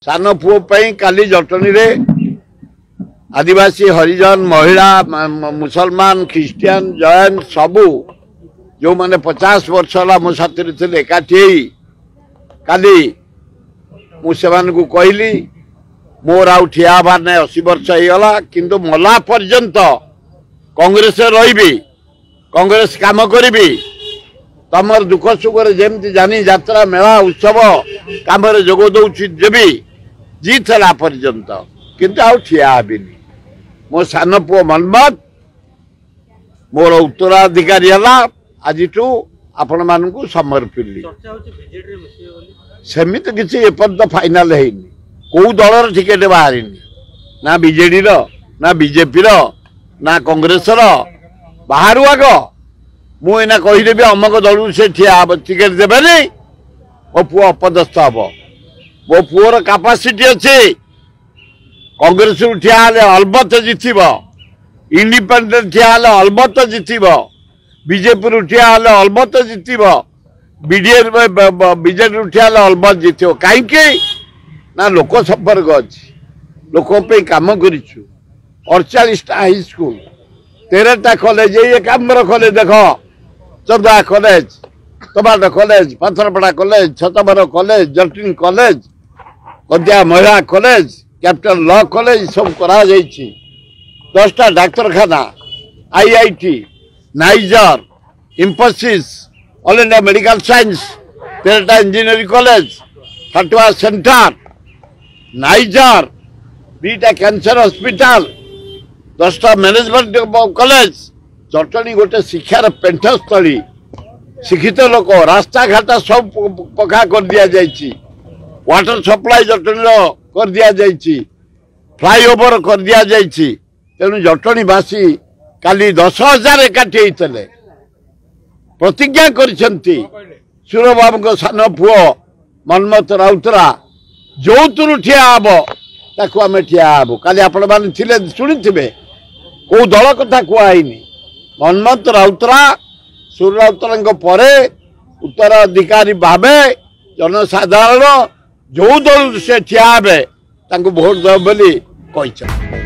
सान पुओ काली जटनी रे आदिवासी हरिजन महिला मुसलमान ख्रिस्टियन जैन सबू जो माने 50 वर्ष है मो साथी थे एकाठी काली मुझे कहली मोर आउ ठिया बार ना 80 वर्ष होगा किंतु मला पर्यंत कांग्रेस रही कांग्रेस काम करी तमर दुख सुख जमी जानी यात्रा मेला उत्सव काम जोग दौची देवी जीतला पर्यंत किंतु आउ ठिया हेबिनी मो सान पुओ मनमत मोर उत्तराधिकारी है आज आपण मान समर्पिली सेमित किसी एपर्यंत फाइनाल है कौ दलर टिकेट बाहर ना बीजेडी ना बीजेपी ना कांग्रेस बाहर आग मुना कहीदेवी अमक दल से ठिया हम टिकेट देवे मो पुओ अपदस्थ हम मो पुओर कैपेसिटी अच्छे कांग्रेस ठिया अलबत जितब इंडिपेंडेंट ठिया अलबत जितब बीजेपी ठिया अलबत जितब बीजेडी ठिया अलबत जित कहीं ना लोक संपर्क अच्छी लोक कम कर 48टा हाई स्कूल 13टा कॉलेज ये काम कॉलेज देख चौदा कॉलेज टमाटो college Patharpada college Chhatabar college Jatni college कद्या महिला कॉलेज कैपिटल लॉ कॉलेज सब करा 10टा डाक्तरखाना IIT NISER Infosys all India medical science 13टा इंजीनियरिंग कॉलेज फटवा सेंटर नाइजर 2टा कैंसर हॉस्पिटल 10टा मैनेजमेंट कॉलेज जटनी गोटे शिक्षार पेंठस्थली शिक्षित लोक रास्ता घाट सब पक्का कर दिया जाइए वाटर सप्लाई जटनी कर दिया जाइए फ्लाईओवर कर दिया जाइए तेणु जटनीवासी काली 10,000 एकाठी होते प्रतिज्ञा करिसेंती सुर बाबू सान पुओ मनमत राउतरा जो तुरु ठिया हम ताकू आम ठिया हबू काली आपण मैंने शुणी कौ दल कथा कहनी मनमत राउतरा सुर राउतरा परे उत्तराधिकारी भावे जनसाधारण जो दल से ठिया हे भोट दे बोली कही।